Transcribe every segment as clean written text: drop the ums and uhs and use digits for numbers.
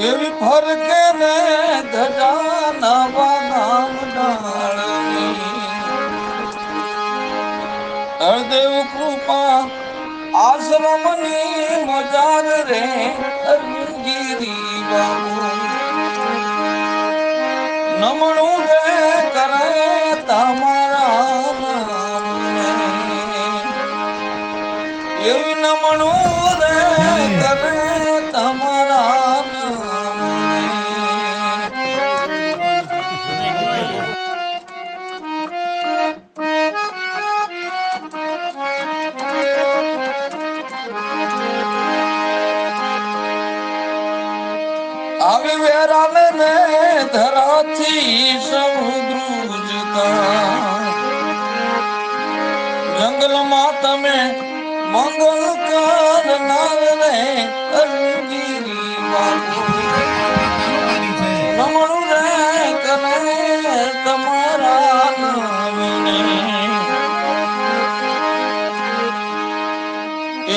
એવી ફરકે ને ધજા નવા ગામ ડાળની હરદેવ કૃપા આશ્રમની મજાર રે અરવિંદગીરી બાબુ નમણું રે કરે તમારા નામને એવી નમણું રે કરે તમારા નામને આવી વેરાને ને ધરાથી સમુદ્રુજતા જંગલમાં તમે મંગલ કરનાર રે અરવિંદગીરી બાબુ નમણું રે કરે તમારા નામને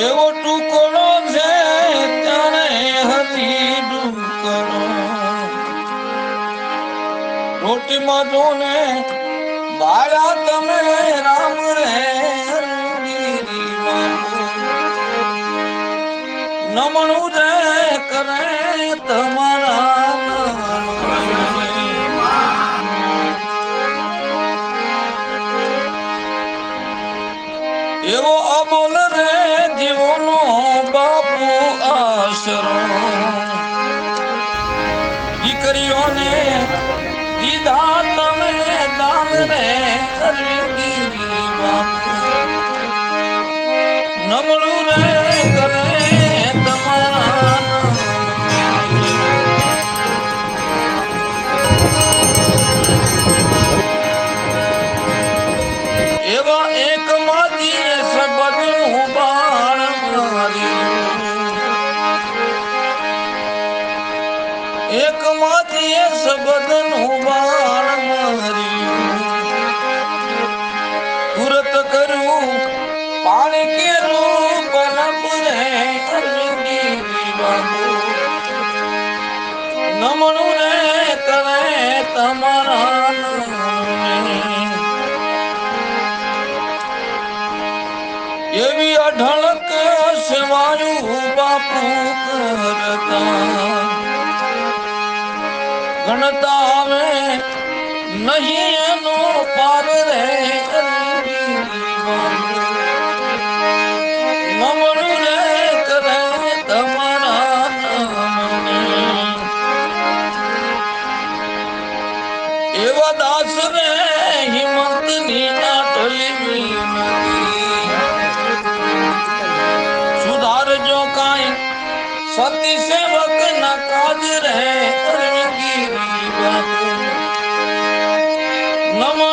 એવો ટુકડો છે ત્યારે હરી ડુકડો રોટીમાં જોને બાળા તમે રામ રે અરવિંદગીરી બાબુ નમણું રે કરે તમારા નામને એવો અબોલ રે જીવોનો બાપુ આશરો દીકરીઓને દીધા તમે દાન રે અરવિંદગીરી બાપુ નમણું રે કરે તમારા એવા એક માંથી સબદનું બાણ માર્યું એક માંથી સબદનું બાણ માર્યું તુરત કર્યું પાણી કેરું પલપ રે અરવિંદગીરી બાબુ નમણું રે કરે તમારા નામને એવી અઢળક સેવાયું બાપુ કરતા ગણતા આવે નહીં એનો પાર રે અરવિંદગીરી બાબુ નમણું રે કરે તમારા નામને એવા દાસ રે હિંમતની નાટલી વિનતી સુધારજો કાંઈ સતી સેવક ના કાજ રહે અરવિંદગીરી બાબુ નમો